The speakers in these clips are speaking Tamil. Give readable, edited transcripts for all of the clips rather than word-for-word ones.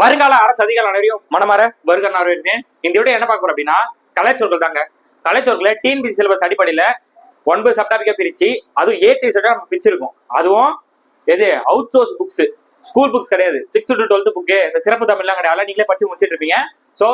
வருங்கால அரசு அதிகார அனைவரையும் மனமாற வருகிற இருக்கேன். இந்த விட என்ன பார்க்க போறோம் அப்படின்னா கலைச்சொற்கள் தாங்க. கலைச்சொற்களை டிஎன்பிஎஸ்சி சிலபஸ் அடிப்படையில 9 சப்டாபிக்கா பிரிச்சு அதுவும் A to Z நம்ம பிரிச்சிருக்கோம். அதுவும் எது out source books, school books கிடையாது. 6th to 12th புக்கு, இந்த சிறப்பு தமிழ்லாம் கிடையாது, நீங்களே படிச்சு முடிச்சிட்டு இருப்பீங்க. ஸோ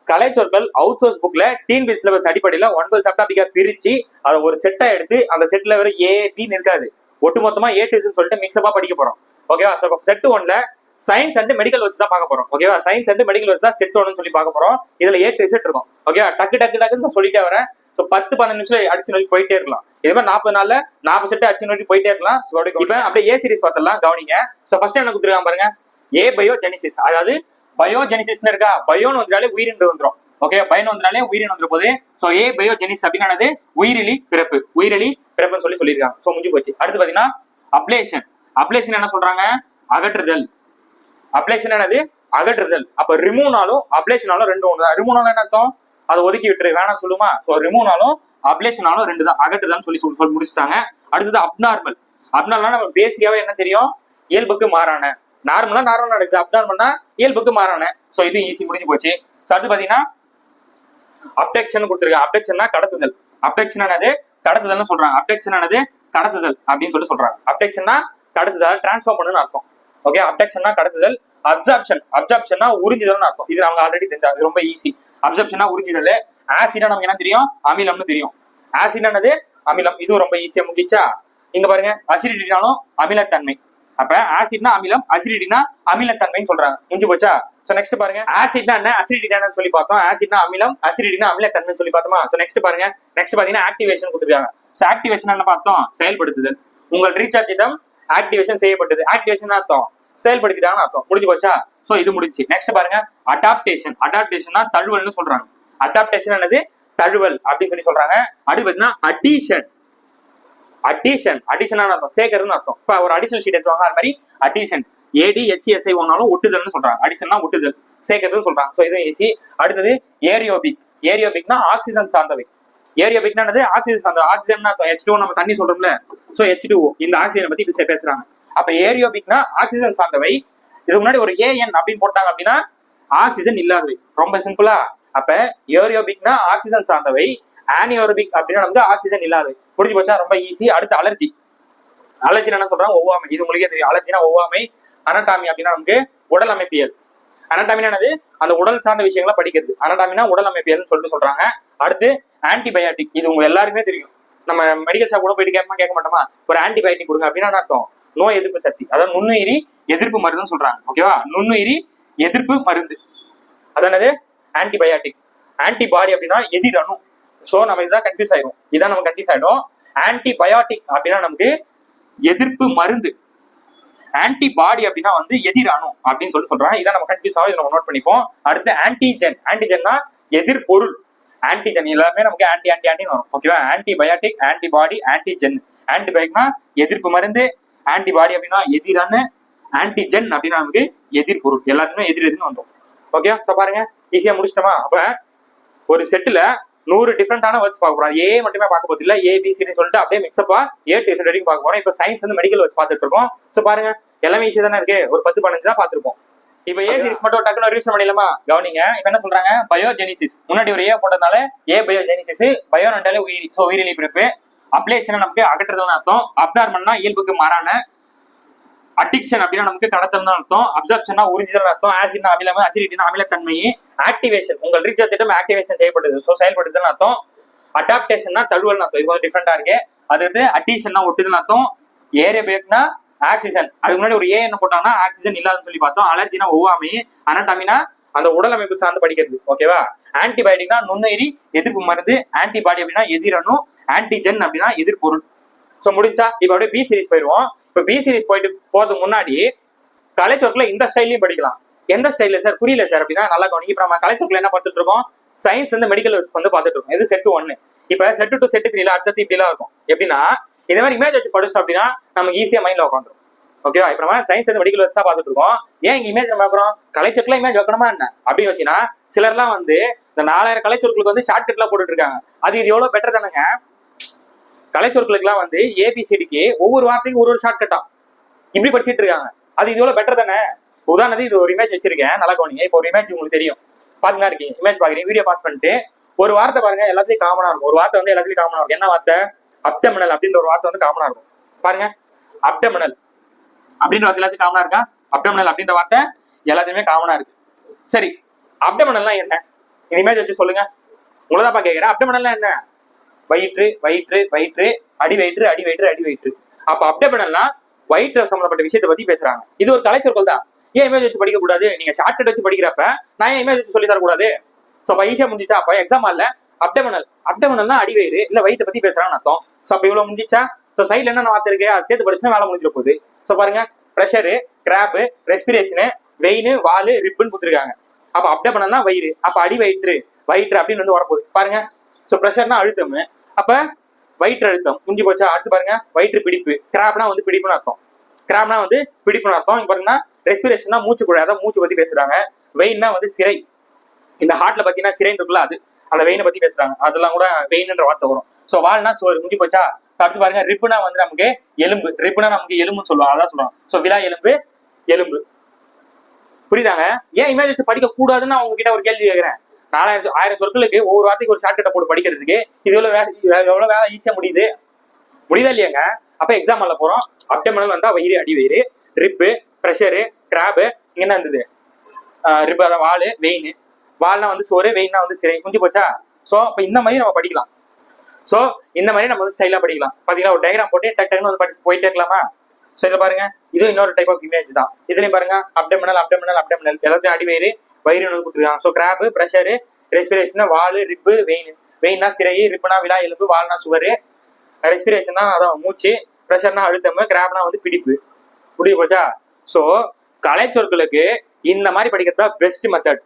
கலைச்சொற்கள் அவுட் சோர்ஸ் புக்ல டிஎன்பிஎஸ்சி சிலபஸ் அடிப்படையில 9 சப்டாபிக்கா பிரிச்சு அதை ஒரு செட்டா எடுத்து அந்த செட்ல வெறும் A-Bன்னு இருக்காது, ஒட்டுமொத்தமா A to Z சொல்லிட்டு மிக்ஸப்பா படிக்க போறோம். ஓகேவா? செட் 1ல சயின்ஸ் அண்ட் மெடிக்கல் வச்சு தான் பார்க்க போறோம். ஓகேவா? சயின்ஸ் அண்ட் மெடிக்கல் வச்சு தான் செட் 1 சொல்லி பார்க்க போறோம். இதுல A to Z இருக்கும். ஓகேவா? டக்குன்னு சொல்லிட்டே வரேன். ஸோ 10-12 நிமிஷம் அடிச்சு நோக்கி போயிட்டே இருக்கலாம். இதே மாதிரி 40 நாள்ல 40 செட் அடிச்சு நோக்கி போயிட்டே இருக்கலாம். இப்ப அப்படியே ஏ சீரிஸ் பார்த்துலாம் கவனிங்க. ஸோ ஃபர்ஸ்ட் என்ன கொடுத்துருக்காங்க பாருங்க, ஏ பயோஜெனிசிஸ். அதாவது பயோஜெனிசிஸ்னு இருக்கா, பயோன்னு வந்தாலே உயிரின்று வந்துடும். ஓகே, பயன் வந்தாலே உயிரின் வந்துடும் போது. ஸோ ஏ பயோஜெனிஸ் அப்படின்னானது உயிரிலி பிறப்பு, உயிரிலி பிறப்புன்னு சொல்லியிருக்காங்க. ஸோ முடிஞ்சு போச்சு. அடுத்து பாத்தீங்கன்னா அப்ளேஷன். அப்ளேஷன் என்ன சொல்றாங்க, அகற்றுதல். அப்ளேஷன் என்னது, அகற்றுதல். அப்ப ரிமூவ்னாலும் அப்ளேஷனாலும் ரெண்டு ஒன்று தான். ரிமூவ்னாலும் என்ன அர்த்தம், அதை ஒதுக்கி விட்டுரு வேணாம் சொல்லுமா. ஸோ ரிமூவ்னாலும் அப்ளேஷனாலும் ரெண்டு தான், அகற்றுதல் சொல்லி முடிச்சுட்டாங்க. அடுத்தது அப்நார்மல். அப்நார்மல்னா நம்ம பேசிக்காவே என்ன தெரியும், இயல்புக்கு மாறான. நார்மலா நடக்குது, அப்நார்மல்னா இயல்புக்கு மாறான. ஸோ இது ஈஸி, முடிஞ்சு போச்சு. ஸோ அடுத்து பாத்தீங்கன்னா அப்டெக்ஷன் கொடுத்துருக்காங்க. அப்டெக்ஷன்னா கடத்துதல். அப்டெக்ஷன் ஆனது கடத்துதல்னு சொல்றாங்க. அப்டெக்ஷன் ஆனது கடத்துதல் அப்படின்னு சொல்லி சொல்றாங்க. அப்டெக்ஷன்னா கடத்துதல், டிரான்ஸ்ஃபார்ம் பண்ணுன்னு அர்த்தம். ஓகே, அப்டெக்ஷன்னா கடத்துதல். அப்சார்ப்ஷன், அப்சார்ப்ஷன்னா உறிஞ்சுதல்னு அர்த்தம். இது அவங்க ஆல்ரெடி தெரிஞ்சாங்க, ரொம்ப ஈஸி. அப்சார்ப்ஷன்னா உறிஞ்சுதல். ஆசிடா நமக்கு என்ன தெரியும், அமிலம்னு தெரியும். ஆசிடானது அமிலம், இதுவும் ரொம்ப ஈஸியா முடிச்சா. இங்க பாருங்க, அசிடிட்டினாலும் அமிலத்தன்மை. அப்ப ஆசிட்னா அமிலம், அசிடிட்டினா அமிலத்தன்மைன்னு சொல்றாங்க. முடிஞ்சு போச்சா. சோ நெக்ஸ்ட் பாருங்க, ஆசிட்னா என்ன, அசிடிட்டினா சொல்லி பார்த்தோம். ஆசிட்னா அமிலம், அசிடிட்டினா அமிலத்தன்மை சொல்லி பார்த்தோமா. சோ நெக்ஸ்ட் பாருங்க, நெக்ஸ்ட் பாத்தீங்கன்னா ஆக்டிவேஷன் கொடுத்துருக்காங்க. சோ ஆக்டிவேஷன் என்ன பார்த்தோம், செயல்படுத்துதல். உங்கள் ரீசார்ஜ் இடம் ஆக்டிவேஷன் செய்யப்பட்டது. ஆக்டிவேஷன் அர்த்தம் செயல்படுத்திட்டாங்கன்னு அர்த்தம். முடிஞ்சு போச்சா. சோ இது முடிச்சு. நெக்ஸ்ட் பாருங்க, அடாப்டேஷன். அடாப்டேஷன்னா தழுவல்னு சொல்றாங்க. அடாப்டேஷன் என்னது, தழுவல் அப்படின்னு சொல்லி சொல்றாங்க. அடுத்து பாத்தீங்கன்னா அடிஷன். அடிஷன், அடிஷனான அர்த்தம் சேர்க்கறதுன்னு அர்த்தம். இப்ப ஒரு அடிஷனல் ஷீட் எடுத்துவாங்க, அது மாதிரி அடிஷன் ADHSI ஒன்னாலும் ஒட்டுதல்னு சொல்றாங்க. அடிஷன்னா ஒட்டுதல், சேர்க்கறதுன்னு சொல்றாங்க. சோ இது ஈஸி. அடுத்தது ஏரியோபிக். ஏரியோபிக்னா ஆக்சிஜன் சார்ந்தவை. ஏரியோபிக்னா ஆக்சிஜன் சார்ந்த. ஆக்சிஜன் H2O நம்ம தண்ணி சொல்றோம்ல. சோ H2O, இந்த ஆக்சிஜனை பத்தி பேசுறாங்க. அப்ப ஏரியோபிக்னா ஆக்சிஜன் சார்ந்தவை. இதுக்கு முன்னாடி ஒரு AN அப்படின்னு போட்டாங்க அப்படின்னா ஆக்சிஜன் இல்லாதவை. ரொம்ப சிம்பிளா. அப்ப ஏரியோபிக்னா ஆக்சிஜன் சார்ந்தவை, ஆனியோரோபிக் அப்படின்னா வந்து ஆக்சிஜன் இல்லாதவை. புரிஞ்சு போச்சா, ரொம்ப ஈஸி. அடுத்து அலர்ஜி. அலர்ஜி என்ன சொல்றாங்க, ஒவ்வாமை. இது உங்களுக்கே தெரியும், அலர்ஜினா ஒவ்வாமை. அனடாமி அப்படின்னா நமக்கு உடல் அமைப்பியல். அனடாமினா என்னது, அந்த உடல் சார்ந்த விஷயங்களை படிக்கிறது. அனடாமினா உடல் அமைப்பியல்னு சொல்லிட்டு சொல்றாங்க. அடுத்து ஆன்டிபயாட்டிக். இது உங்க எல்லாருக்குமே தெரியும். நம்ம மெடிக்கல் ஷாப் கூட போயிட்டு கேட்க மாட்டோமா, ஒரு ஆன்டிபயாட்டிக் கொடுங்க அப்படின்னா அர்த்தம் நோய் எதிர்ப்பு சக்தி, அதாவது நுண்ணுயிரி எதிர்ப்பு மருந்துன்னு சொல்றாங்க. ஓகேவா, நுண்ணுயிரி எதிர்ப்பு மருந்து அதானது ஆன்டிபயாட்டிக். ஆன்டிபாடி அப்படின்னா எதிர் அணு. சோ நம்ம இதான் கன்ஃபியூஸ் ஆயிடும், இதான் நம்ம கன்ஃபியூஸ் ஆயிடும். ஆன்டிபயாட்டிக் அப்படின்னா நமக்கு எதிர்ப்பு மருந்து, ஆன்டிபாடி அப்படின்னா வந்து எதிர் அணு அப்படின்னு சொல்லி சொல்றாங்க. இதான் நம்ம கன்ஃபியூஸ் ஆகும், இதை நம்ம நோட் பண்ணிப்போம். அடுத்து ஆன்டிஜென். ஆன்டிஜென்னா எதிர்பொருள். ஆன்டிஜென் எல்லாமே நமக்கு ஆன்டின்னு வரும். ஓகேவா, ஆன்டிபயாட்டிக், ஆன்டிபாடி, ஆன்டிஜென். ஆன்டிபயாட்டிக்னா எதிர்ப்பு மருந்து, ஆன்டிபாடி அப்படின்னா எதிரணு, ஆன்டிஜென் அப்படின்னா நமக்கு எதிர்பொருள். எல்லாத்துக்குமே எதிர்னு வந்துடும். ஓகே, சோ பாருங்க ஈஸியா முடிச்சிட்டோமா. அப்ப ஒரு செட்டுல 100 டிஃபரெண்டான வேர்ட்ஸ் பார்க்க போறோம். ஏ மட்டுமே பார்க்க போறது இல்ல, ABCD சொல்லிட்டு அப்படியே மிக்ஸ்அப்பா A to Z வரைக்கும் பார்க்க போறோம். இப்ப சயின்ஸ் வந்து மெடிக்கல் வச்சு பார்த்துட்டு இருக்கோம். சோ பாருங்க எல்லாமே ஈஸியா தானே இருக்கு, ஒரு 10-15 தான் பார்த்திருப்போம். இப்ப ஏ சீரிஸ் மட்டும் டக்குனு ரிவிஷன் பண்ணிடலாமா. கவனிங்க, இப்ப என்ன சொல்றாங்க, பயோஜெனிசிஸ். முன்னாடி ஒரு ஏ போட்டதுனால ஏ பயோஜெனிசிஸ். பயோனாலே உயிரி, சோ உயிரிலி பிறப்பு. அப்ளேஷன் நமக்கு அகற்றுதல்னு அர்த்தம். அப்நார்மல்னா இயல்புக்கு மாறான. அடிக்ஷன் அப்படின்னா நமக்கு கடத்தல் தான் அர்த்தம். அப்சார்ப்ஷன்னா உறிஞ்சுதல் அர்த்தம். ஆசிட்னா அமிலம், அசிடிட்டினா அமிலத்தன்மை. ஆக்டிவேஷன், உங்கள் ரீசார்ஜ் திட்டம் ஆக்டிவேஷன் செய்யப்படுது, சோ செயல்படுதல் அர்த்தம். அடாப்டேஷன்னா தழுவல் அர்த்தம். இது கொஞ்சம் டிஃபரெண்டா இருக்கு. அது அடிஷன்னா ஒட்டுதல் அர்த்தம். ஏரியோபிக்னா ஆக்சிஜன். அதுக்கு முன்னாடி ஒரு என்ன போட்டாங்கன்னா ஆக்சிஜன் இல்லாதுன்னு சொல்லி பார்த்தோம். அலர்ஜினா ஒவ்வாமை. அனடாமினா அந்த உடல் அமைப்பு சார்ந்து படிக்கிறது. ஓகேவா. ஆன்டிபயோட்டிக்னா நுண்ணுயிரி எதிர்ப்பு மருந்து. ஆன்டிபாடி அப்படின்னா எதிரணு. ஆன்டிஜென் அப்படின்னா எதிர்பொருள். சோ முடிஞ்சா. இப்ப அப்படியே பி சீரிஸ் போயிடுவோம். இப்ப பி சீரிஸ் போயிட்டு போறதுக்கு முன்னாடி கலைச்சொற்களை இந்த ஸ்டைலையும் படிக்கலாம். எந்த ஸ்டைல சார், புரியல சார் அப்படின்னா நல்லா கவனிங்க. இப்ப நம்ம கலைச்சொற்களை என்ன பார்த்துட்டு இருக்கோம், சயின்ஸ் வந்து மெடிக்கல் வந்து பார்த்துட்டு இருக்கோம். இது செட் 1. இப்ப செட் 2, செட் 3 அடுத்தது இப்படி எல்லாம் இருக்கும். எப்படின்னா இந்த மாதிரி இமேஜ் வச்சு படிச்சோம் அப்படின்னா நமக்கு ஈஸியா மைண்ட்ல உட்காந்துரும். ஓகேவா. இப்ப நம்ம சயின்ஸ் வந்து மெடிக்கல் வச்சு தான் பார்த்துட்டு இருக்கோம். ஏன் இங்க இமேஜ் நம்ம பார்க்கிறோம், கலைச்சொற்களை இமேஜ் வைக்கணுமா என்ன அப்படின்னு வச்சுன்னா, சிலர்லாம் வந்து இந்த 4000 கலைச்சொற்களுக்கு வந்து ஷார்ட் கட்லாம் போட்டுட்டு இருக்காங்க. அது இது எவ்வளவு பெட்டர் தானுங்க. கலைச்சொற்களுக்குலாம் வந்து ABCDக்கு ஒவ்வொரு வார்த்தைக்கும் ஒரு ஷார்ட் கட்டா இப்படி படிச்சுட்டு இருக்காங்க. அது இது எவ்வளவு பெட்டர் தானே. உதாரணத்துக்கு இது ஒரு இமேஜ் வச்சிருக்கேன், நல்லா கவனிங்க. இப்போ ஒரு இமேஜ் உங்களுக்கு தெரியும், பாத்துதான் இருக்கீங்க, இமேஜ் பாக்குறீங்க, வீடியோ பாஸ் பண்ணிட்டு ஒரு வார்த்தை பாருங்க, எல்லாத்துலயும் காமனா இருக்கும். ஒரு வார்த்தை வந்து எல்லாத்துலயும் காமனா இருக்கும். என்ன வார்த்தை? அப்டமினல் அப்படின்ற ஒரு வார்த்தை வந்து காமனா இருக்கும். பாருங்க, அப்டமினல் அப்படின்ற வார்த்தை எல்லாத்தையும் காமனா இருக்கா? அப்டமினல் அப்படின்ற வார்த்தை எல்லாத்தையுமே காமனா இருக்கு. சரி, அப்டமினல்னா என்ன? இந்த இமேஜ் வச்சு சொல்லுங்க. உங்களதாப்பா கேட்கிறேன். அப்டமினல்னா என்ன? வயிற்று, வயிற்று, வயிற்று, அடி வயிற்று, அடி வயிற்று, அடி வயிற்று. அப்ப அப்டமினல்னா வயிற்று சம்பந்தப்பட்ட விஷயத்தை பத்தி பேசுறாங்க. இது ஒரு கலைச்சொற்கள் தான். ஏன் இமேஜ் வச்சு படிக்க கூடாது? நீங்க ஷார்ட்கட் வச்சு படிக்கிறப்ப நான் ஏன் இமேஜ் வச்சு சொல்லி தரக்கூடாது? சோ ஈஸியா முடிஞ்சிச்சா? அப்ப எக்ஸாம் இல்ல அப்டமினல், அப்டமினல்னா அடிவயிறு இல்ல வயிற்று பத்தி பேசுறான்னு அர்த்தம். சோ அப்ப இவ்வளவு முடிஞ்சிச்சா? சோ சைட்ல என்ன வார்த்தை இருக்கு, அது சேர்த்து படிச்சுன்னா வேலை முடிஞ்சிட போகுது. சோ பாருங்க, பிரஷரு, கிராப், ரெஸ்பிரேஷனு, வெயின், வாலு, ரிப்புன்னு கொடுத்துருக்காங்க. அப்ப அப்டமினல்னா வயிறு, அப்ப அடி வயிற்று, வயிற்று அப்படின்னு வந்து வரப்போகுது. பாருங்க, சோ பிரஷர்னா அழுத்தம், அப்ப வயிற்று அழுத்தம் முடிஞ்சு போச்சா? அடுத்து பாருங்க, வயிற்று பிடிப்பு, கிராப்னா வந்து பிடிப்புன்னு அர்த்தம். கிராப்னா வந்து பிடிப்புன்னு அர்த்தம். இங்க பாருங்கன்னா ரெஸ்பிரேஷன்னா மூச்சு குழாய், அதான் மூச்சு பத்தி பேசுறாங்க. வெயின்னா வந்து சிறை, இந்த ஹார்ட்ல பாத்தீங்கன்னா சிறைன்னு இருக்குல்ல, அது அந்த வெயினை பத்தி பேசுறாங்க. அதெல்லாம் கூட வெயின்ன்ற வார்த்தை வரும். சோ வால்னா சோறு முடிஞ்சு போச்சா? அடுத்து பாருங்க, ரிப்புனா வந்து நமக்கு எலும்பு, ரிப்புனா நமக்கு எலும்புன்னு சொல்லுவாங்க, அதான் சொல்லுவாங்க. சோ விலா எலும்பு, எலும்பு. புரியுதாங்க? ஏன் இமேஜ் வச்சு படிக்க கூடாதுன்னு நான் உங்ககிட்ட ஒரு கேள்வி கேட்கிறேன். 4000 சொற்களுக்கு ஒவ்வொரு வார்த்தைக்கு ஒரு ஷார்ட்கட்டை போட்டு படிக்கிறதுக்கு இது எவ்வளவு வேலை ஈஸியா முடியுது? முடியுதா இல்லையாங்க? அப்ப எக்ஸாம் பண்ண போறோம். அப்டமினல் வந்தா வயிறு, அடி வயிறு, ரிப்பு, பிரஷரு, கிராப், இங்க என்ன இருந்தது? ரிப்பு அதான் வாலு, வெயின். வால்னா வந்து சோறு, வெயின்னா வந்து சிறை. முடிஞ்சு போச்சா? சோ அப்ப இந்த மாதிரி நம்ம படிக்கலாம். சோ இந்த மாதிரி நம்ம வந்து ஸ்டைலா படிக்கலாம். பாத்தீங்கன்னா ஒரு டயக்ராம் போட்டு டக் டக்குன்னு வந்து படிச்சு போயிட்டே இருக்கலாமா? சோ இதை பாருங்க, இது இன்னொரு டைப் ஆஃப் இமேஜ் தான். இதுலயும் பாருங்க, அப்டமினல், அப்டமினல், அப்டமினல், எல்லாத்தையும் அடி வயிறு, வயிறு வந்து கொடுத்துருக்காங்க. சோ கிராப், பிரஷரு, ரெஸ்பிரேஷன், வாலு, ரிப்பு, வெயின். வெயின்னா சிறை, ரிப்புனா விலா எலும்பு, வால்னா சுவரு, ரெஸ்பிரேஷன்னா அதான் மூச்சு, பிரஷர்னா அழுத்தம், கிராப்னா வந்து பிடிப்பு. புரிய போச்சா? சோ கலைச்சொற்களுக்கு இந்த மாதிரி படிக்கிறதா best method.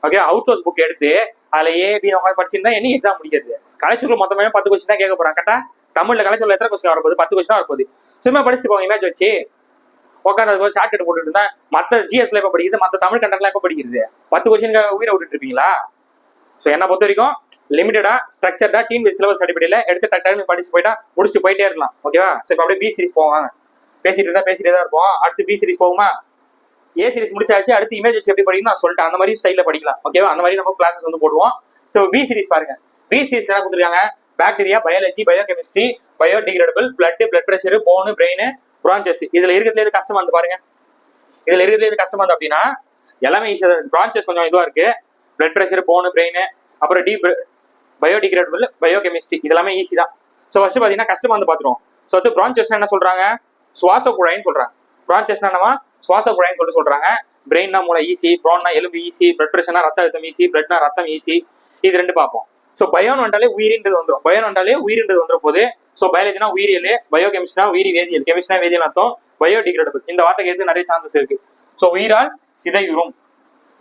Okay, out source book எடுத்து அதுல ஏபி படிச்சிருந்தா என்ன எக்ஸாம் முடிக்கிறது? கலைச்சொல் மொத்தமே 10 கொஸ்டின் தான் கேட்க போறாங்க. கரெக்டா? தமிழ்ல கலைச்சொல் எத்தனை கொஸ்டின் வரப்போகுது? 10 கொஸ்டின் வரப்போகுது. சும்மா படிச்சு போங்க இமேஜ் வச்சு. உட்காந்து ஷார்ட் கட் போட்டுட்டு இருந்தா மத்த ஜிஎஸ்ல எப்ப படிக்கிறது, மத்த தமிழ் கண்டென்ட்ல எப்ப படிக்கிறது? 10 கொஸ்டினுக்கு உயிரை விட்டுட்டு இருப்பீங்களா? சோ என்ன பொறுத்த வரைக்கும் லிமிட்டடா ஸ்ட்ரக்சர்டா டீம் சிலபஸ் அடிப்படையில எடுத்து டக்குன்னு படிச்சு போயிட்டா முடிச்சு போயிட்டே இருக்கலாம். ஓகேவா? சோ இப்ப அப்படியே பி சீரிஸ் போவாங்க. பேசிட்டு தான் இருப்போம். அடுத்து பி சீரிஸ் போகுமா? ஏ சீரிஸ் முடிச்சாச்சு. அடுத்து இமேஜ் வச்சு எப்படி படிக்கணும் நான் சொல்லிட்டேன். அந்த மாதிரி ஸ்டைல படிக்கலாம். ஓகேவா? அந்த மாதிரி நம்ம கிளாஸஸ் வந்து போடுவோம். சோ பி சீரிஸ் பாருங்க. பி சீரிஸ் என்ன கொடுத்துருக்காங்க? Bacteria, biology, biochemistry, biodegradable, blood pressure, phone, brain, பிரான்சஸ். இதுல இருக்கிறதுல எது கஷ்டமா இருந்து பாருங்க. இதுல இருக்கிறதுல எது கஷ்டமா இருந்து அப்படின்னா எல்லாமே ஈஸியா. பிரான்சஸ் கொஞ்சம் இதுவா இருக்கு. பிளட் பிரஷர், போன், பிரெயின், அப்புறம் பயோடிகிரேடபிள், பயோகெமிஸ்ட்ரி, இதெல்லாமே ஈஸி தான். சோ ஃபர்ஸ்ட் பாத்தீங்கன்னா கஷ்டமா வந்து பாத்துருவோம். சோ அது பிரான்சஸ் என்ன சொல்றாங்க? சுவாச குழாய்னு சொல்றாங்க. பிரான்சஸ் என்னமா? சுவாச குழாய்னு சொல்றாங்க. பிரெயின்னா மூளை ஈஸி, ப்ரோன்னா எலும்பு ஈஸி, பிளட் பிரஷர்னா ரத்த அழுத்தம் ஈஸி, பிளட்னா ரத்தம் ஈஸி. இது ரெண்டு பார்ப்போம். சோ பயோன்னு வந்தாலே உயிரின்றது வந்துடும். பயோன்னு வந்தாலே உயிரின்றது வந்துடும் போது. சோ பயாலஜினா உயிரியல், பயோகெமிஸ்ட்ரினா உயிரி வேதியியல், கெமிஸ்ட்ரினா வேதியியல் அர்த்தம், பயோடிகிரேடபிள் இந்த வார்த்தைக்கு எது நிறைய சான்சஸ் இருக்கு. சோ உயிரால் சிதையுறும்.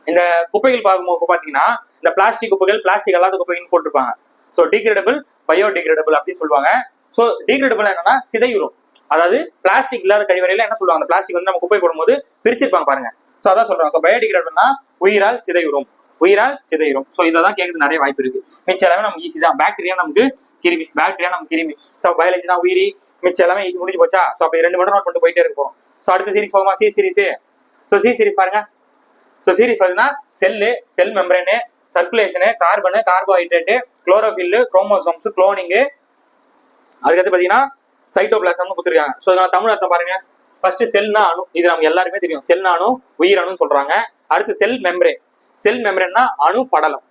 இந்த குப்பைகள் பார்க்கும்போது பாத்தீங்கன்னா இந்த பிளாஸ்டிக் குப்பைகள், பிளாஸ்டிக் அல்லாத குப்பைகள் போட்டிருப்பாங்க. சோ டிகிரேடபிள், பயோடிகிரேடபிள் அப்படின்னு சொல்லுவாங்க. சோ டிகிரேடபிள் என்னன்னா சிதையுறும். அதாவது பிளாஸ்டிக் இல்லாத கழிவறையில என்ன சொல்லுவாங்க? பிளாஸ்டிக் வந்து நம்ம குப்பை போடும்போது பிரிச்சிருப்பாங்க பாருங்க. சோ அதான் சொல்றாங்க. சோ பயோடிகிரேடபிள்னா உயிரால் சிதையுறும், உயிரால் சிதையுறும். சோ இதெல்லாம் கேட்கறது நிறைய வாய்ப்பு இருக்கு. மிச்சம் எல்லாமே நமக்கு ஈஸி தான். பாக்டீரியா நமக்கு கிருமி, பாக்டீரியா நமக்கு கிருமி. சோ பயாலஜினா உயிரி, மிச்சம் எல்லாமே ஈஸி. முடிஞ்சு போச்சா? சோ அப்ப 2 மட்டும் நோட் பண்ணிட்டு போயிட்டே இருப்போம். சோ அடுத்த சீரிஸ் போகுமா? C series. So C series பாருங்க. சோ சீரிஸ் பாத்தீங்கன்னா cell, cell membrane, circulation, carbon, carbohydrate, chlorophyll, chromosomes, cloning, அதுக்கடுத்து பாத்தீங்கன்னா சைட்டோபிளாசம்னு கொடுத்துருக்காங்க. சோ இதெல்லாம் தமிழ் அர்த்தம் பாருங்க. ஃபர்ஸ்ட் செல்னா அணு, இது நம்ம எல்லாருமே தெரியும். செல்னா அணு, உயிரணுன்னு சொல்றாங்க. அடுத்து செல் மெம்பரேன். செல் மெம்பரேன்னா அணு படலம்,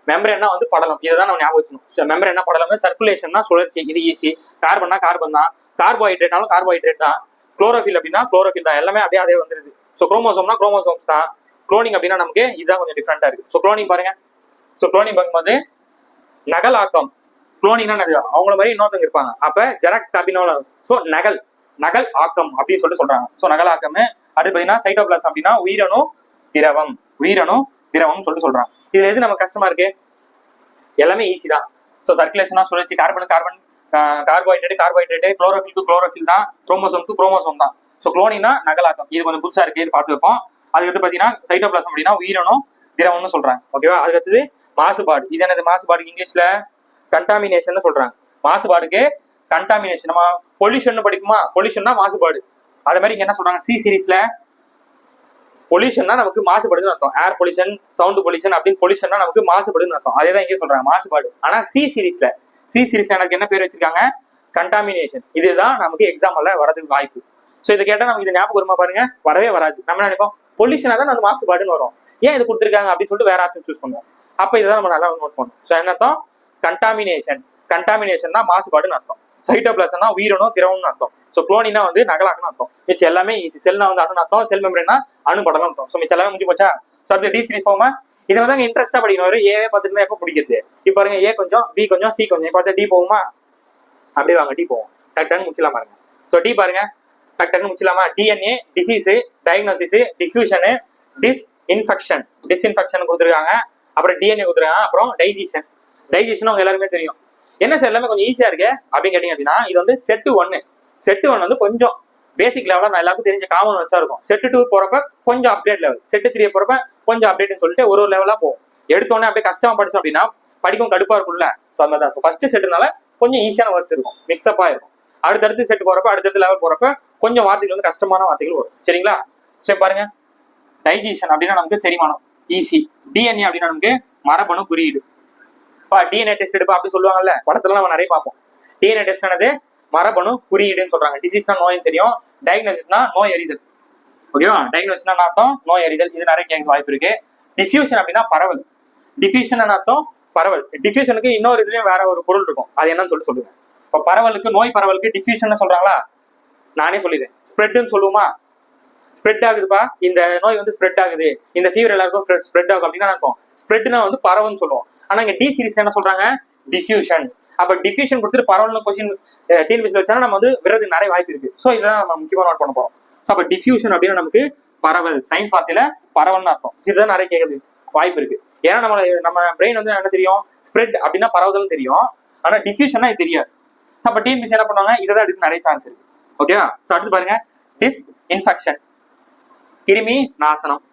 மெம்பரேன்னா வந்து படலம். இதுதான் நம்ம ஞாபகம் வச்சுக்கணும். மெம்பரேன்னா படலம், சர்க்குலேஷன்னா சுழற்சி, இது ஈஸி. கார்பன்னா கார்பன் தான், கார்போஹைட்ரேட்னாலும் கார்போஹைட்ரேட் தான், குளோரோஃபில் அப்படின்னா குளோரோஃபில் தான், எல்லாமே அப்படியே அதே வந்துருது. ஸோ குரோமோசோம்னா குரோமோசோம்ஸ் தான். குளோனிங் அப்படின்னா நமக்கு இதுதான் கொஞ்சம் டிஃப்ரெண்டா இருக்கு. ஸோ குளோனிங் பாருங்க. ஸோ குளோனிங் பார்க்கும்போது நகலாக்கம், குளோனிங்னா அவங்கள மாதிரி இன்னொருத்தவங்க இருப்பாங்க. அப்ப ஜெராக்ஸ் காப்பின்னு. ஸோ நகல், நகல் ஆக்கம் அப்படின்னு சொல்றாங்க. ஸோ நகல் ஆக்கம். அடுத்து பாத்தீங்கன்னா சைட்டோபிளாசம் அப்படின்னா உயிரணு திரவம், உயிரணு திரவம் சொல்றாங்க. இதுல எது நமக்கு கஷ்டமா இருக்கு? எல்லாமே ஈஸி தான். ஸோ சர்க்குலேஷனா சுழற்சி, carbon carbon, carbohydrate, chlorophyll chlorophyll தான், குரோமோசோம் குரோமோசோம் தான். ஸோ குளோனிங்னா நகலாக்கம். இது கொஞ்சம் புதுசா இருக்கு, இது பார்த்து வைப்போம். அதுக்கு பாத்தீங்கன்னா சைட்டோபிளாசம் அப்படின்னா உயிரணு திரவம்னு சொல்றாங்க. ஓகேவா? அதுக்கு மாசுபாடு. இது என்னது? மாசுபாடு இங்கிலீஷ்ல கண்டாமினேஷன் சொல்றாங்க. மாசுபாடுக்கு கண்டாமினேஷன். நம்ம பொல்யூஷன் படிக்குமா? பொல்யூஷன்னா மாசுபாடு. அதே மாதிரி இங்க என்ன சொல்றாங்க? சி சீரிஸ்ல பொல்யூஷன்னா நமக்கு மாசுபடுதுன்னு அர்த்தம். ஏர் பொல்யூஷன், சவுண்ட் பொல்யூஷன் அப்படின்னு பொல்யூஷன்னா நமக்கு மாசுபடுதுன்னு அர்த்தம். அதே தான் இங்கே சொல்றாங்க, மாசுபாடு. ஆனா சி சீரிஸ்ல எனக்கு என்ன பேர் வச்சிருக்காங்க, கண்டாமினேஷன். இதுதான் நமக்கு எக்ஸாம்பிள்ல வரதுக்கு வாய்ப்பு. ஸோ இதை கேட்டா நமக்கு இது ஞாபகம் வருமா பாருங்க, வரவே வராது. நம்ம என்ன நினைப்போம், பொல்யூஷனா தான் நமக்கு மாசுபாடுன்னு வரும், ஏன் இது கொடுத்துருக்காங்க அப்படின்னு சொல்லிட்டு வேற ஆப்ஷன் சூஸ் பண்ணுவோம். அப்ப இதுதான் நம்ம நல்லா நோட் பண்ணுவோம். ஸோ என்ன அர்த்தம், கண்டாமினேஷன் தான் மாசுபாடுன்னு அர்த்தம். சைட்டோபிளாசம்னா உயிரணு திரவம்னு அர்த்தம். ஸோ குளோனினா வந்து நகலாக்குன்னு அர்த்தம். மிச்சம் எல்லாமே செல்னா வந்து அணு அர்த்தம், செல் மெம்பரேனா அணுபடலாம் அர்த்தம். ஸோ மிச்சம் எல்லாமே முடிஞ்சு போச்சா. ஸோ அடுத்து டி சீரிஸ் போமா, இதை வந்து இன்ட்ரெஸ்டா படிக்கணும். ஒரு ஏவே பார்த்துட்டு எப்போ பிடிக்கிறது. இப்போ பாருங்க, ஏ கொஞ்சம், பி கொஞ்சம், சி கொஞ்சம். இப்போ அடுத்து டி போகுமா, அப்படியே வாங்க டி போவோம், டக் டக்குன்னு முடிச்சலாம் பாருங்க. ஸோ டி பாருங்க, டக் டக்குன்னு முடிச்சலாமா. டிஎன்ஏ, டிசீஸ், டயக்னோசிஸ், டிஃப்யூஷனு, டிஸ்இன்ஃபெக்ஷன் கொடுத்துருக்காங்க. அப்புறம் டிஎன்ஏ கொடுத்துருக்காங்க. அப்புறம் டைஜஷன் உங்க எல்லாருமே தெரியும். என்ன சார் எல்லாமே கொஞ்சம் ஈஸியா இருக்கு அப்படின்னு கேட்டீங்க அப்படின்னா, இது வந்து செட்டு ஒன் வந்து கொஞ்சம் பேசிக் லெவலா நான் எல்லாருக்கும் தெரிஞ்ச காமன் வச்சா இருக்கும். செட்டு 2 போறப்ப கொஞ்சம் அப்டேட் லெவல், செட்டு 3 போறப்ப கொஞ்சம் அப்டேட்னு சொல்லிட்டு ஒரு லெவலா போகும். எடுத்தோடனே அப்படியே கஷ்டமா படிச்சோம் அப்படின்னா படிக்கும் கடுப்பா இருக்கும்ல. ஸோ அந்த தான் ஃபர்ஸ்ட் செட்டுனால கொஞ்சம் ஈஸியான வேர்ட்ஸ் இருக்கும், மிக்ஸ்அப்பா இருக்கும். அடுத்தடுத்து செட்டு போறப்ப, அடுத்தடுத்த லெவல் போறப்ப கொஞ்சம் வார்த்தைகள் வந்து கஷ்டமான வார்த்தைகள் வரும். சரிங்களா. சரி பாருங்க, டைஜஷன் அப்படின்னா நமக்கு செரிமானம், ஈஸி. டிஎன்ஏ அப்படின்னா நமக்கு மரபணு குறியீடு. டிஎன்ஏ டெஸ்ட் எடுப்பா அப்படி சொல்லுவாங்கல்ல, படத்துல நம்ம நிறைய பார்ப்போம். டிஎன்ஏ டெஸ்ட் ஆனது மரபணு குறியீடுன்னு சொல்றாங்க. டிசீஸ்னா நோய் தெரியும், டயக்னோசிஸ்னா நோய் அறிதல். ஓகேவா, டயக்னோசிஸ்னா அர்த்தம் நோய் அறிதல். இது நிறைய கேட்க வாய்ப்பு இருக்கு. டிஃப்யூஷன் அப்படின்னா பரவல். டிஃப்யூஷன் அர்த்தம் பரவல். டிஃப்யூஷனுக்கு இன்னொரு இதுலயும் வேற ஒரு பொருள் இருக்கும், அது என்னன்னு சொல்லுங்க. இப்ப பரவலுக்கு, நோய் பரவலுக்கு டிஃப்யூஷன் சொல்றாங்களா, நானே சொல்லிடுறேன், ஸ்ப்ரெட்னு சொல்லுவோமா. ஸ்ப்ரெட் ஆகுதுப்பா, இந்த நோய் வந்து ஸ்ப்ரெட் ஆகுது, இந்த ஃபீவர் எல்லாருக்கும் ஸ்ப்ரெட் ஆகும் அப்படின்னா இருக்கும். ஸ்ப்ரெட்னா வந்து பரவல்னு சொல்லுவோம். ஆனா இங்க டி சீரிஸ் என்ன சொல்றாங்க, டிஃப்யூஷன். அப்ப டிஃப்யூஷன் கொடுத்துட்டு பரவல்னு கொஸ்டின் டிஎன்பிஎஸ்சில வச்சா நம்ம வந்து விரது நிறைய வாய்ப்பு இருக்கு. ஸோ இதான் நம்ம முக்கியமா நோட் பண்ண போறோம். ஸோ அப்ப டிஃப்யூஷன் அப்படின்னா நமக்கு பரவல், சயின்ஸ் வார்த்தையில பரவல்னு அர்த்தம். இதுதான் நிறைய கேட்குது வாய்ப்பு இருக்கு. ஏன்னா நம்ம பிரெயின் வந்து என்ன தெரியும், ஸ்ப்ரெட் அப்படின்னா பரவுதல் தெரியும், ஆனா டிஃப்யூஷன்னா இது தெரியாது. அப்ப டிஎன்பிஎஸ்சி என்ன பண்ணுவாங்க, இதை தான் எடுத்து நிறைய சான்ஸ் இருக்கு. ஓகேவா. ஸோ அடுத்து பாருங்க, டிஸ்இன்ஃபெக்ஷன், கிருமி நாசனம்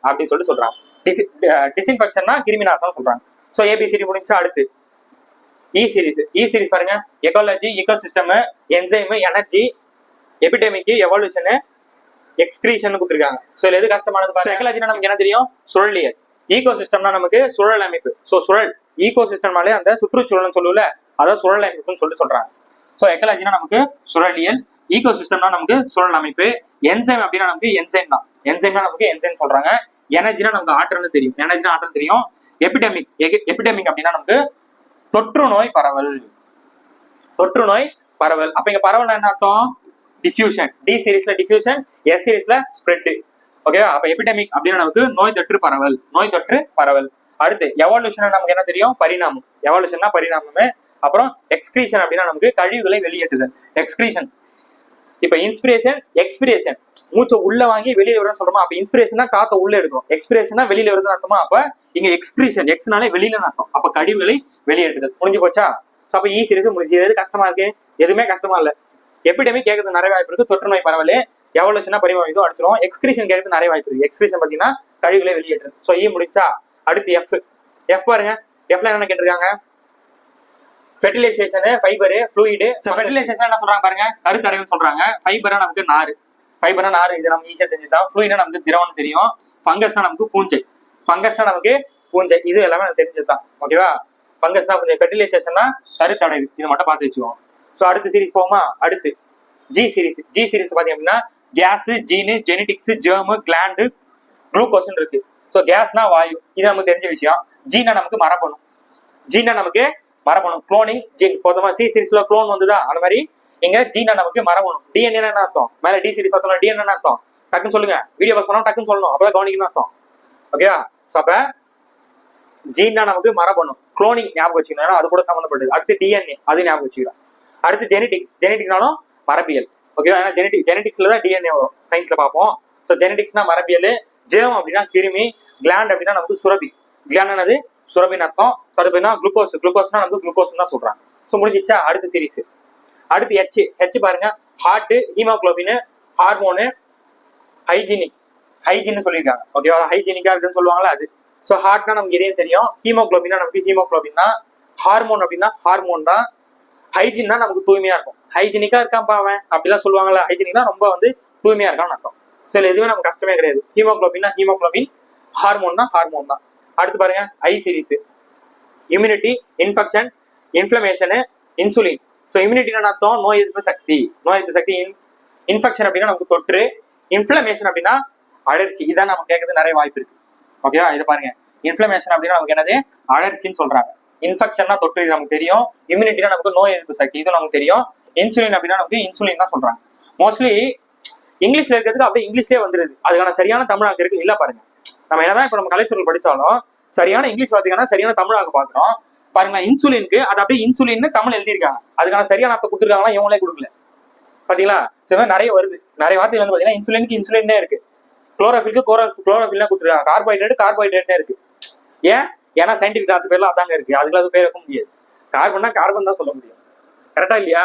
அப்படின்னு சொல்றாங்க. டிஸ்இன்ஃபெக்ஷன்னா கிருமி நாசனம் சொல்றாங்க. ஸோ ஏபிசிடி முடிஞ்சா அடுத்து இ சீரிஸ் பாருங்க, ecology, ecosystem, enzyme, energy, epidemic, evolution, excretion கொடுத்துருக்காங்க. ஸோ எது கஷ்டமானது பாருங்க. எக்காலஜினா நமக்கு என்ன தெரியும், சுழலியல். ஈகோசிஸ்டம்னா நமக்கு சுழல் அமைப்பு. ஸோ சுழல், ஈகோசிஸ்டம்னாலே அந்த சுற்றுச்சூழல்னு சொல்லுவல, அதாவது சுழல் அமைப்புன்னு சொல்றாங்க. ஸோ எக்காலஜினா நமக்கு சுழலியல், ஈகோசிஸ்டம்னா நமக்கு சுழல் அமைப்பு, என்சைம் அப்படின்னா நமக்கு என்சைம்னா நமக்கு என்சைம் சொல்றாங்க. எனர்ஜினா நமக்கு ஆற்றல்னு தெரியும். எபிடெமிக் அப்படின்னா நமக்கு தொற்று நோய் பரவல். அப்ப இங்க பரவல் என்ன அர்த்தம், டிஃப்யூஷன். டி சீரிஸ்ல டிஃப்யூஷன், எஸ் சீரிஸ்ல ஸ்ப்ரெட். ஓகேவா. அப்ப எபிடெமிக் அப்படின்னா நமக்கு நோய் தொற்று பரவல். அடுத்து எவல்யூஷன் நமக்கு என்ன தெரியும், பரிணாமம். எவல்யூஷன்னா பரிணாமம். அப்புறம் எக்ஸ்கிரீஷன் அப்படின்னா நமக்கு கழிவுகளை வெளியேற்றுதல், எக்ஸ்கிரீஷன். இப்ப இன்ஸ்பிரேஷன், எக்ஸ்பிரேஷன், மூச்சை உள்ள வாங்கி வெளியில வரும்னு சொல்றோமா. அப்ப இன்ஸ்பிரேஷனா காத்த உள்ள எடுக்கும், எக்ஸ்பிரேஷனா வெளியில வருதுன்னு அர்த்தமா. அப்ப இங்க எக்ஸ்கிரீஷன், எக்ஸ்னாலே வெளியில அர்த்தம். அப்ப கழிவுகளை வெளியேற்றுதல். முடிஞ்சு போச்சா. அப்ப ஈ சீரிஸ் முடிஞ்சு. எது கஷ்டமா இருக்கு, எதுவுமே கஷ்டமா இல்ல. எபிடெமிக் கேட்கறது நிறைய வாய்ப்பு இருக்கு, தொற்று நோய் பரவல். எவல்யூஷனா பரிமாணம் இதுவும் அடிச்சிடும். எக்ஸ்கிரீஷன் கேட்கறது நிறைய வாய்ப்பு இருக்கு. எக்ஸ்கிரீஷன் பாத்தீங்கன்னா கழிவுகளை வெளியேற்றுது. ஸோ ஈ முடிச்சா அடுத்து எஃப் பாருங்க. எஃப்ல என்ன கேட்டிருக்காங்க, ஃபெர்டிலைசேஷன், ஃபைபர், ஃப்ளூயிடு. ஃபெர்டிலைசேஷன் என்ன சொல்றாங்க பாருங்க, கருத்தடைவுன்னு சொல்றாங்க. ஃபைபரா நமக்கு நாறு, இது நம்ம ஈஸியா தெரிஞ்சுதான். ஃப்ளூயிடா நமக்கு திரவம்னு தெரியும். ஃபங்கஸ்னா நமக்கு பூஞ்சை, இது எல்லாமே நமக்கு தெரிஞ்சதுதான். ஓகேவா. ஃபங்கஸ்னா கொஞ்சம், ஃபெர்டிலைசேஷன்னா கருத்தடைவு, இதை மட்டும் பார்த்து வச்சுக்கோங்க. ஸோ அடுத்த சீரிஸ் போகுமா. அடுத்து ஜி சீரிஸ் பாத்தீங்க அப்படின்னா கேஸ், ஜீனு, ஜெனடிக்ஸ், ஜெர்மு, கிளாண்டு, குளுக்கோஸ்ன்னு இருக்கு. ஸோ கேஸ்னா வாயு, இது நமக்கு தெரிஞ்ச விஷயம். ஜீனா நமக்கு மரபணு, குளோனிங் ஜீன். பொதுவா சி சீரிஸ்ல குளோன் வந்துதா, அந்த மாதிரி இங்க ஜீனா நமக்கு மரபணு. டிஎன்ஏ என்ன அர்த்தம், மேல டி சீரிஸ் பார்த்தோம்னா டிஎன்ஏ என்ன அர்த்தம், டக்குன்னு சொல்லுங்க. வீடியோ பாஸ் பண்ணா டக்குன்னு சொல்லணும், அப்பதான் கவனிக்கணும் அர்த்தம். ஓகேவா. அப்ப ஜீனா நமக்கு மரபணு, குளோனிங் ஞாபகம் வச்சுக்கணும், அது கூட சம்பந்தப்பட்டது. அடுத்து டிஎன்ஏ, அது ஞாபகம் வச்சுக்கலாம். அடுத்து ஜெனடிக்ஸ்னாலும் மரபியல். ஓகேவா. ஏன்னா ஜெனடிக்ஸ்ல தான் டிஎன்ஏ வரும், சயின்ஸ்ல பார்ப்போம். ஸோ ஜெனடிக்ஸ்னா மரபியல். ஜேம் அப்படின்னா கிருமி, கிளாண்ட் அப்படின்னா நமக்கு சுரபி. கிளாண்ட் சுரபின் அர்த்தம். அடுத்து குளுக்கோஸ்னா நமக்கு குளுக்கோஸ் தான் சொல்றாங்க. ஸோ முடிஞ்சிச்சா. அடுத்த சீரிஸ். அடுத்து ஹெச் பாருங்க, ஹார்ட், ஹீமோகுளோபின், ஹார்மோனு, ஹைஜீன் சொல்லியிருக்காங்க. ஓகேவா. ஹைஜீனிக்கா இருக்குன்னு சொல்லுவாங்களா அது. ஸோ ஹார்ட்னா நமக்கு இதே தெரியும். ஹீமோகுளோபின்னா நமக்கு ஹீமோகுளோபின் தான். ஹார்மோன் அப்படின்னா ஹார்மோன் தான். ஹைஜீன்னா நமக்கு தூய்மையா இருக்கும். ஹைஜீனிக்கா இருக்கான் பாவன் அப்படிலாம் சொல்லுவாங்கல்ல, ஹைஜீனிக் தான் ரொம்ப வந்து தூய்மையா இருக்கான்னு அர்த்தம். ஸோ எதுவுமே நமக்கு கஷ்டமே கிடையாது. ஹீமோகுளோபின்னா ஹீமோகுளோபின், ஹார்மோன் தான். அடுத்து பாருங்க I series, immunity, infection, inflammation, insulin. So இம்யூனிட்டின்னு அர்த்தம் நோய் எதிர்ப்பு சக்தி. இன்ஃபெக்ஷன் அப்படின்னா நமக்கு தொற்று, இன்ஃப்ளமேஷன் அப்படின்னா அழற்சி. இதான் நம்ம கேட்கறது நிறைய வாய்ப்பு இருக்கு. ஓகேவா, இது பாருங்க. இன்ஃப்ளமேஷன் அப்படின்னா நமக்கு என்னது, அழற்சின்னு சொல்றாங்க. இன்ஃபெக்ஷன்னா தொற்று, இது நமக்கு தெரியும். இம்யூனிட்டினா நமக்கு நோய் எதிர்ப்பு சக்தி, இது நமக்கு தெரியும். இன்சுலின் அப்படின்னா நமக்கு இன்சுலின் தான் சொல்றாங்க. மோஸ்ட்லி இங்கிலீஷ்ல இருக்கிறதுக்கு அப்படியே இங்கிலீஷ்லேயே வந்துருது. அதுக்கான சரியான தமிழாக்கம் இருக்கு இல்ல பாருங்க. நம்ம என்னதான் இப்ப நம்ம கலைச்சொல் படிச்சாலும் சரியான இங்கிலீஷ் வார்த்தைக்கான சரியான தமிழாக்க பாக்குறோம் பாருங்க. இன்சுலினுக்கு அது அப்படியே இன்சுலின் தமிழ் எழுதியிருக்காங்க, அதுக்கான சரியான அர்த்தம் கொடுத்துருக்காங்களா இவங்களே கொடுக்கல. பாத்தீங்களா, சில நிறைய வருது, நிறைய வார்த்தைகள் வந்து பாத்தீங்கன்னா இன்சுலினுக்கு இன்சுலினே இருக்கு, குளோரோஃபில்க்கு குளோரோஃபில்னா கொடுத்துருக்காங்க, கார்போஹைட்ரேட்னே இருக்கு. ஏன்னா சயின்டிபிக் அது பேர்லாம் அதாங்க இருக்கு, அதுக்கு அது பேர் வைக்க முடியாது. கார்பன்னா கார்பன் தான் சொல்ல முடியும். கரெக்டா இல்லையா?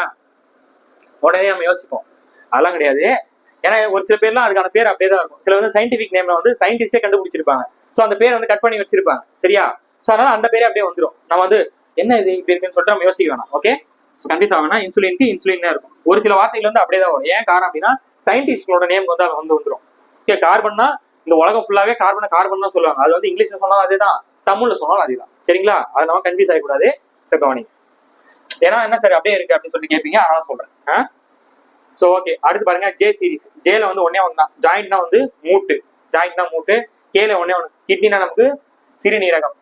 உடனே நம்ம யோசிப்போம், அதெல்லாம் கிடையாது. ஏன்னா ஒரு சில பேர்லாம் அதுக்கான பேர் அப்படியே தான் இருக்கும். சில வந்து சயின்டிபிக் நேம்ல வந்து சயின்டிஸ்டே கண்டுபிடிச்சிருப்பாங்க. ஸோ அந்த பேரை வந்து கட் பண்ணி வச்சிருப்பாங்க. சரியா? ஸோ அதனால அந்த பேரே அப்படியே வந்துடும். நம்ம வந்து என்ன இது இப்படி இருக்குன்னு சொல்லிட்டு நம்ம யோசிக்க வேணாம். ஓகே, ஸோ கண்டிப்பா வேணா இன்சுலினுக்கு இன்சுலின் இருக்கும். ஒரு சில வார்த்தைகள் வந்து அப்படியே தான் வரும். ஏன் காரணம் அப்படின்னா சயின்டிஸ்டோட நேம் வந்து அது வந்து வந்துடும். ஓகே, கார்பன்னா இந்த உலகம் ஃபுல்லாவே கார்பன் தான் சொல்லுவாங்க. அது வந்து இங்கிலீஷ்ல சொன்னாலும் அதே தான், தமிழ்ல சொன்னாலும் அதே தான். சரிங்களா? அது நம்ம கன்ஃபியூஸ் ஆகக்கூடாது. கவனி. ஏன்னா என்ன சரி அப்படியே இருக்கு அப்படின்னு சொல்லி கேட்பீங்க, அதனால சொல்றேன். ஸோ ஓகே, அடுத்து பாருங்க ஜே சீரிஸ். ஜேல வந்து ஒன்னே ஒன்று தான். ஜாயிண்ட்னா வந்து மூட்டு, கேல ஒன்னே ஒன்று. கிட்னினா நமக்கு சிறுநீரகம்,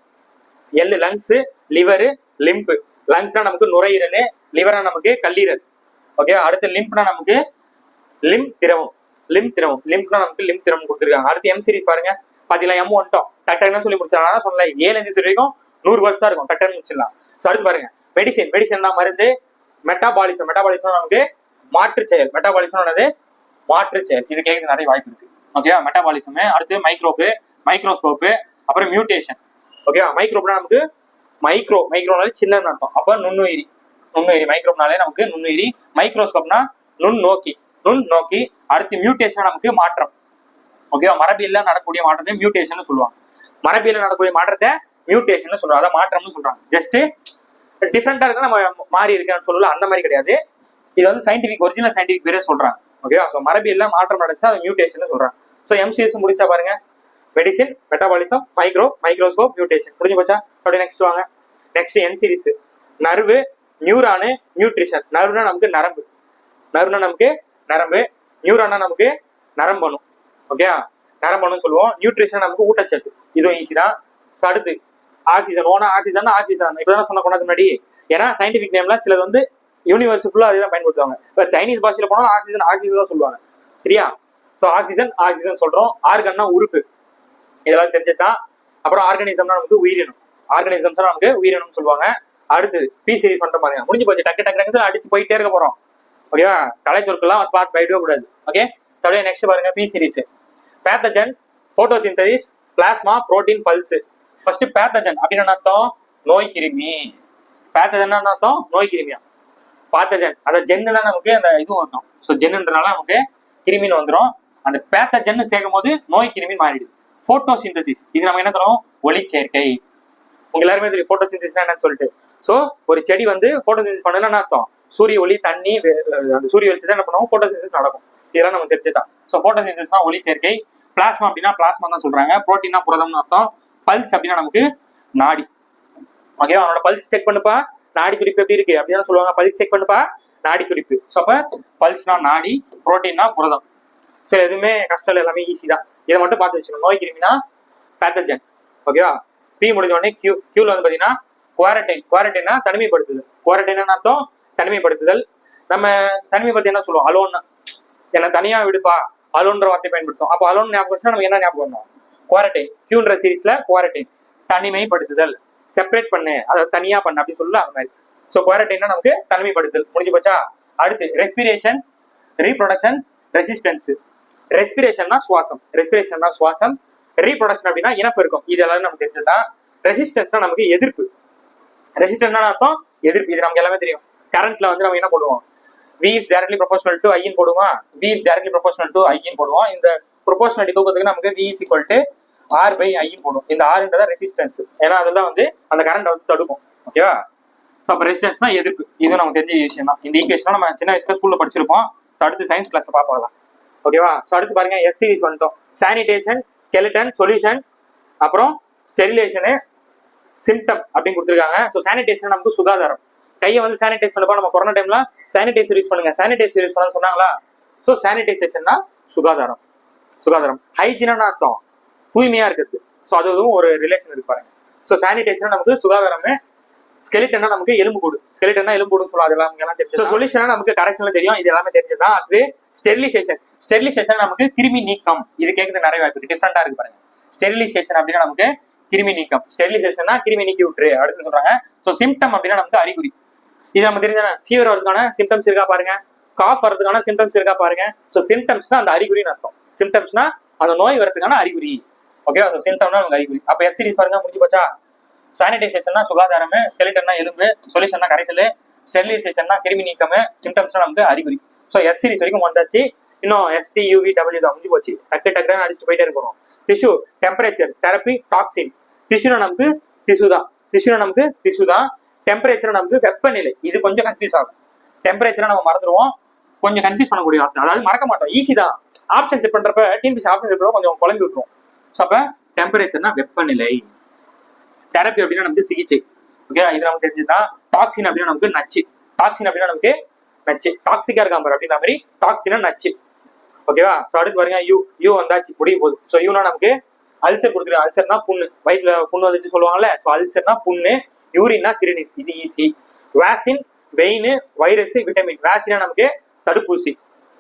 எல் லங்ஸ், லிவரு, லிம்பு. லங்ஸ்னா நமக்கு நுரையீரல், லிவரா நமக்கு கல்லீரல். ஓகே, அடுத்து லிம்ப்னா நமக்கு லிம் திரவம். லிம்ப்னா நமக்கு லிம் திரவம் கொடுத்துருக்காங்க. அடுத்து எம் சீரிஸ் பாருங்க. பாத்தீங்களா, எம் வந்துட்டோம். டக்குன்னு சொல்லி முடிச்சிடலாம். சொல்லல 7 வரைக்கும் 100 வேர்ட்ஸ் தான் இருக்கும், டக்குன்னு முடிச்சிடலாம். ஸோ அடுத்து பாருங்க மெடிசன் தான் மருந்து. மெட்டாபாலிசம் நமக்கு மாற்று செயல். மாற்று செயல். இது கேட்கறது நிறைய வாய்ப்பு இருக்கு. ஓகேவா, மெட்டாபாலிசம். அடுத்து மைக்ரோஸ்கோப்பு, அப்புறம் மியூட்டேஷன். ஓகேவா, மைக்ரோப்னா நமக்கு மைக்ரோனாலே சின்னது அர்த்தம். அப்ப நுண்ணுயிரி. மைக்ரோப்னாலே நமக்கு நுண்ணுயிரி. மைக்ரோஸ்கோப்னா நுண்ணோக்கி. அடுத்து மியூட்டேஷன் நமக்கு மாற்றம். ஓகேவா, மரபியல்ல நடக்கக்கூடிய மாற்றத்தை மியூட்டேஷன் சொல்லுவாங்க. மரபியல்ல நடக்கக்கூடிய மாற்றத்தை மியூட்டேஷன் சொல்றாங்க, அதான் மாற்றம்னு சொல்றாங்க. ஜஸ்ட் டிஃப்ரெண்டா இருக்கு, நம்ம மாறி இருக்கேன்னு சொல்லல, அந்த மாதிரி கிடையாது. இது வந்து ஒரிஜினல் சயின்டிபிக் பேரே சொல்றாங்க. ஓகேவா, ஸோ மரபியல்ல மாற்றம் நடந்துச்சா அது மியூட்டேஷன் சொல்றாங்க. ஸோ எம்சிஎஸ் முடிச்சா பாருங்க, மெடிசின், மெட்டாபாலிசம், மைக்ரோஸ்கோப், மியூட்டேஷன் முடிஞ்சு போச்சா? அப்படியே நெக்ஸ்ட் வாங்க. Next N series. Nerve, neuron, nutrition. நர்வுனா நமக்கு நரம்பு, நியூரானா நமக்கு நரம்பணும். ஓகே, நரம்பணும்னு சொல்லுவோம். நியூட்ரிஷன் நமக்கு ஊட்டச்சத்து, இதுவும் ஈஸி தான். அடுத்து ஆக்சிஜன். ஆக்சிஜன் இப்பதான் சொன்ன கொண்டாது முன்னாடி. ஏன்னா சயின்டிபிக் நேம்ல சிலது வந்து யூனிவர்ஸ் ஃபுல்லா அதுதான் பயன்படுத்துவாங்க. இப்போ சைனீஸ் பாஷையில போனாலும் ஆக்சிஜன் தான் சொல்லுவாங்க. சரியா? ஸோ ஆக்சிஜன் சொல்றோம். ஆர்கன்னா உறுப்பு, இதெல்லாம் தெரிஞ்சுதான். அப்புறம் ஆர்கானிசம்னா நமக்கு உயிரினம் சொல்லுவாங்க. அடுத்து பி சீரிஸ் வந்துட்டு பாருங்க, முடிஞ்சு போச்சு. டக்கு அடிச்சு போயிட்டே இருக்க போறோம். ஓகேவா, கலை சொற்கள்லாம் பார்த்து போயிடவே கூடாது. ஓகே, அப்படியே நெக்ஸ்ட் பாருங்க B series. Pathogen, photosynthesis, plasma, protein, pulse. First pathogen அப்படின்னு அர்த்தம் நோய் கிருமி. பாத்தஜன் அதாவது ஜென்னுனா நமக்கு அந்த இது வரணும். ஸோ ஜென்னுன்றனால நமக்கு கிருமின்னு வந்துடும். அந்த பேத்தஜன் சேர்க்கும் போது நோய் கிருமி மாறிடுது. போட்டோசிந்தசிஸ், இது நம்ம என்ன தரோம், ஒளிச்சேர்க்கை. உங்க எல்லாருமே தெரியும் போட்டோசிந்தசிஸ் என்னன்னு சொல்லிட்டு. ஸோ ஒரு செடி வந்து போட்டோசிந்தசிஸ் பண்ணணும்னு அர்த்தம் சூரிய ஒளி, தண்ணி, அந்த சூரிய வெளிச்சு தான் என்ன பண்ணுவோம், போட்டோசிந்தசிஸ் நடக்கும். இதெல்லாம் நம்ம தெரிஞ்சுதான். ஸோ போட்டோசிந்தசிஸ்னா ஒளிச்சேர்க்கை. பிளாஸ்மா அப்படின்னா பிளாஸ்மா தான் சொல்றாங்க. புரோட்டீனா புரதம்னு அர்த்தம். பல்ஸ் அப்படின்னா நமக்கு நாடி. ஓகேவா, அவனோட பல்ஸ் செக் பண்ணுப்பா, நாடி துடிப்பு எப்படி இருக்கு அப்படின்னு சொல்லுவாங்க. பல்ஸ் செக் பண்ணுப்பா, நாடி துடிப்பு. ஸோ அப்ப பல்ஸ்னா நாடி, புரோட்டீன்னா புரதம். ஸோ எதுவுமே கஷ்டம் இல்லை, எல்லாமே ஈஸி தான். இதை மட்டும் பார்த்து வச்சுக்கணும். நோய் கிருமினா பேத்தஜன். ஓகேவா, பி முடிஞ்ச உடனே கியூல வந்து பாத்தீங்கன்னா குவாரண்டைனா தனிமைப்படுத்துதல். குவாரண்டைன் அர்த்தம் தனிமைப்படுத்துதல். நம்ம தனிமைப்படுத்தி என்ன சொல்லுவோம், அலோன். என்ன தனியா விடுப்பா, அலோன்ற வார்த்தை பயன்படுத்தும். அப்போ அலோன் ஞாபகம் வச்சுன்னா நம்ம என்ன ஞாபகம் பண்ணோம், குவாரண்டைன். கியூன்ற சீரீஸ்ல குவாரண்டைன் தனிமைப்படுத்துதல், செப்பரேட் பண்ணு, அதாவது தனியா பண்ணு அப்படின்னு சொல்லலாம் அந்த மாதிரி. ஸோ குவாரண்டைன்னா நமக்கு தனிமைப்படுத்துதல். முடிஞ்சு போச்சா? அடுத்து ரெஸ்பிரேஷன், ரீப்ரொடக்ஷன், ரெசிஸ்டன்ஸ். ரெஸ்பிரேஷன்னா சுவாசம், ரீப்ரொடக்ஷன் அப்படின்னா இனப்பெருக்கம். இது எல்லாரும் நமக்கு தெரிஞ்சதுதான். ரெசிஸ்டன்ஸ்னா நமக்கு எதிர்ப்பு. ரெசிஸ்டன்ஸ்னா அர்த்தம் எதிர்ப்பு, இது நமக்கு எல்லாமே தெரியும். கரண்ட்ல வந்து நம்ம என்ன போடுவோம், V is directly proportional to I போடுவோம். இந்த ப்ரொபோர்ஷனாலிட்டி தூக்கத்துக்கு நமக்கு V is equal to R by I போடுவோம். இந்த Rன்றத ரெசிஸ்டன்ஸ், ஏன்னா அதெல்லாம் வந்து அந்த கரண்ட் வந்து தடுக்கும். ஓகேவா, ஸோ அப்போ ரெசிஸ்டன்ஸ்னா எதிர்ப்பு. இது நமக்கு தெரிஞ்ச விஷயம் தான். இந்த ஈக்குவேஷன் நம்ம சின்ன வயசுல ஸ்கூல்ல படிச்சிருப்போம். ஸோ அடுத்து சயின்ஸ் கிளாஸ் பார்க்கலாம். ஓகேவா. ஸோ அடுத்து பாருங்க எஸ் சீரிஸ் வந்துட்டோம். சானிடேஷன், ஸ்கெலிட்டன், சொல்யூஷன், அப்புறம் ஸ்டெரிலேஷனு, சிம்டம் அப்படின்னு கொடுத்துருக்காங்க. ஸோ சானிடேஷன் நமக்கு சுகாதாரம். கையை வந்து சானிடைஸ் பண்ணப்போ நம்ம கொரோனா டைம்ல சானிடைசர் யூஸ் பண்ணுங்க, சானிடைசர் யூஸ் பண்ண சொன்னாங்களா. ஸோ சானிடைசேஷன்னா சுகாதாரம். சுகாதாரம் ஹைஜீனா அர்த்தம் தூய்மையா இருக்குது. ஸோ அதுவும் ஒரு ரிலேஷன் இருக்கு பாருங்க. ஸோ சானிடைசர் நமக்கு சுகாதாரம். ஸ்கெலிட்டனா நமக்கு எலும்புக்கூடு, ஸ்கெலிட்டனா எலும்புக்கூடுன்னு சொல்லுவாங்க. எல்லாம் தெரியும். ஸோ சொல்யூஷனா நமக்கு கரெக்ஷன்ல தெரியும், இது எல்லாமே தெரிஞ்சதுதான். அது ஸ்டெரிலைசேஷன். ஸ்டெரிலைசேஷன் நமக்கு கிருமி நீக்கம். இது கேட்கறது நிறைய வாய்ப்பு இருக்கு, டிஃப்ரெண்டா இருக்கு பாருங்க. ஸ்டெரிலைசேஷன் அப்படின்னா நமக்கு கிருமி நீக்கம். ஸ்டெரிலைசேஷன்னா கிருமி நீக்கி விட்டுரு அப்படின்னு சொல்றாங்க. ஸோ சிம்டம் அப்படின்னா நமக்கு அறிகுறி. இது நமக்கு தெரிஞ்ச ஃபீவர் வரதுக்கான சிம்டம்ஸ் இருக்கா பாருங்க, காஃப் வரதுக்கான சிம்டம்ஸ் இருக்கா பாருங்க. ஸோ சிம்டம்ஸ்னா அந்த அறிகுறின்னு அர்த்தம். சிம்டம்ஸ்னா அந்த நோய் வரதுக்கான அறிகுறி. ஓகே, ஸோ சிம்டம்னா நமக்கு அறிகுறி. அப்போ எஸ் சீரிஸ் பாருங்க முடிச்சு போச்சா. சானிடைசேஷன்னா சுகாதாரம், ஸ்கெலிட்டன்னா எலும்பு, சொல்யூஷன்னா கரைசல், ஸ்டெரிலைசேஷன்னா கிருமி நீக்கம், சிம்டம்ஸ்னா நமக்கு அறிகுறி. ஸோ எஸ் சீரிஸ் வரைக்கும் வந்தாச்சு. இன்னும் எஸ்டி யூவி டபிள்யூ தான் முடிஞ்சு போச்சு. டக்கு அடிச்சுட்டு போயிட்டே இருக்கணும். Tissue, temperature, therapy, toxin. டிஷ்யூனா நமக்கு திசு தான், டிஷ்யூனா நமக்கு திசு தான். டெம்பரேச்சர் நமக்கு வெப்பநிலை. இது கொஞ்சம் கன்ஃபியூஸ் ஆகும். டெம்பரேச்சரை நம்ம மறந்துடுவோம், கொஞ்சம் கன்ஃபியூஸ் பண்ணக்கூடிய வார்த்தை, அதாவது மறக்க மாட்டோம், ஈஸி தான். ஆப்ஷன் செட் பண்றப்ப டிஎன்பிசி ஆப்ஷன் செட் பண்றப்ப கொஞ்சம் குழம்பி விட்டுரும். ஸோ அப்ப டெம்பரேச்சர்னா வெப்பநிலை. தெரப்பி அப்படின்னா நமக்கு சிகிச்சை. ஓகே, இது நமக்கு தெரிஞ்சுதான். டாக்ஸின் அப்படின்னா நமக்கு நச்சு. டாக்ஸின் அப்படின்னா நமக்கு நச்சு, டாக்ஸிக்கா இருக்கா பாரு அப்படின்ற மாதிரி டாக்ஸினா நச்சு. ஓகேவா. ஸோ அடுத்து பாருங்க யூ வந்தாச்சு முடிய போகுது. ஸோ யூனா நமக்கு அல்சர் கொடுத்துருக்கோம். அல்சர்னா புண்ணு, வயிற்றுல புண்ணு வந்துச்சு சொல்லுவாங்கல்ல. ஸோ அல்சர்னா புண்ணு, யூரின்னா சிறுநீர், இது easy. Vaccine, vein, virus, vitamin. வேக்சினா நமக்கு தடுப்பூசி,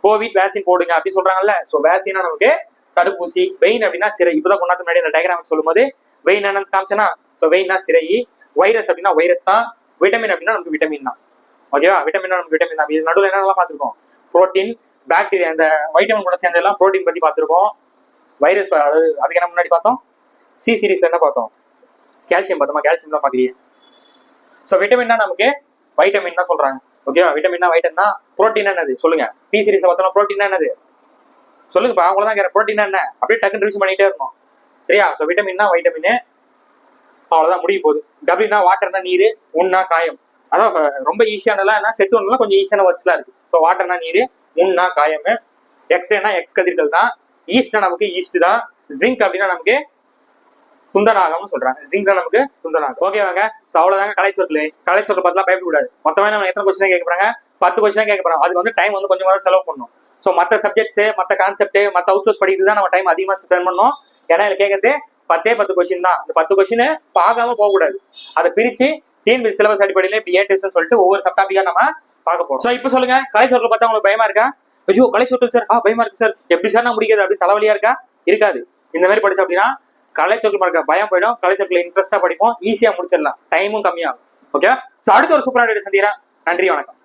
கோவிட் வேக்சின் போடுங்க அப்படின்னு சொல்றாங்கல்ல. ஸோ வேக்சினா நமக்கு தடுப்பூசி. வெயின் அப்படின்னா சிறை. இப்பதான் கொண்டாந்து முன்னாடி அந்த டயக்ராம் சொல்லும் போது வெயின் என்னன்னு காமிச்சனா. ஸோ வெயின்னா சிறை. வைரஸ் அப்படின்னா வைரஸ் தான். விட்டமின் அப்படின்னா நமக்கு விட்டமின் தான். ஓகேவா, விட்டமின் நமக்கு விட்டமின் தான். இது நடுவில் என்னெல்லாம் பார்த்துருக்கோம், புரோட்டீன், பாக்டீரியா. இந்த வைட்டமின் கூட சேர்ந்தெல்லாம் புரோட்டீன் பத்தி பார்த்துருக்கோம். வைரஸ் அதாவது அதுக்கு என்ன முன்னாடி பார்த்தோம், சி சீரீஸ்ல என்ன பார்த்தோம், கால்சியம் பார்த்தோமா, கால்சியம் தான் பார்க்குறீங்க. ஸோ விட்டமின்னா நமக்கு வைட்டமின் தான் சொல்றாங்க. ஓகேவா, விட்டமின்னா வைட்டமின் தான். புரோட்டீன் என்னது சொல்லுங்க, பி சீரீஸ் பார்த்தோம்னா புரோட்டீன் என்னது சொல்லுங்கப்பா. அவ்வளோதான் கேட்குற, புரோட்டீன் என்ன அப்படியே டக்குன்னு ரிவ்யூ பண்ணிட்டே இருக்கணும். சரியா. ஸோ விட்டமின்னா வைட்டமின், அவ்வளோதான் முடிய போகுது. டபிள்யூனா வாட்டர்னா நீர், உன்னா காயம். அதான் ரொம்ப ஈஸியானலாம் என்ன, செட் ஒன்றுலாம் கொஞ்சம் ஈஸியான வேர்ட்ஸ்லாம் இருக்கு. ஸோ வாட்டர்னா நீர், உன்னா காயம். எக்ஸ்ரேனா எக்ஸ் கதிர்கள் தான். ஈஸ்ட்னா நமக்கு ஈஸ்ட் தான். ஜிங்க் அப்படின்னா நமக்கு துந்தநாகம்னு சொல்றாங்க. ஜிங்க் தான் நமக்கு துந்தநாகம். ஓகேவாங்க. ஸோ அவ்வளோதாங்க கலைச்சொற்கள். கலைச்சொற்கள் பார்த்தலாம் பயப்படக்கூடாது. மொத்தமாக நம்ம எத்தனை கொஸ்டின் கேட்க போறாங்க, 10 கொஸ்டின் கேட்க போறாங்க. அதுக்கு வந்து டைம் வந்து கொஞ்சம் செலவு பண்ணணும். ஸோ மற்ற சப்ஜெக்ட்ஸ், மற்ற கான்செப்ட், மற்ற அவுட் சோர்ஸ் படிக்கிறது தான் நம்ம டைம் அதிகமாக ஸ்பெண்ட் பண்ணணும். ஏன்னா இதில் கேட்கறது 10 கொஸ்டின் தான். இந்த 10 கொஸ்டின் பார்க்காம போகக்கூடாது. அதை பிரிச்சு டிஎன்பிஎஸ்சி சிலபஸ் அடிப்படையில் இப்படி ஏடிஎஸ்ன்னு சொல்லிட்டு ஒவ்வொரு சப் டாபிக்கா நம்ம பார்க்க போறோம். ஸோ இப்போ சொல்லுங்க, கலைச்சொற்கள் பார்த்தா உங்களுக்கு பயமா இருக்கா? ஐயோ கலைச்சொற்கள் சார், பயமா இருக்கு சார், எப்படி சார் நான் முடிக்கிறது அப்படின்னு தலைவலியா இருக்கா? இருக்காது. இந்த மாதிரி படிச்சோம் அப்படின்னா கலைச்சொற்கள் மறக்க பயம் போயிடும். கலைச்சொற்களை இன்ட்ரெஸ்டா படிப்போம், ஈஸியா முடிச்சிடலாம், டைமும் கம்மியாகும். ஓகே. ஸோ அடுத்த ஒரு சூப்பரான வீடியோ சந்திக்கிறேன். நன்றி, வணக்கம்.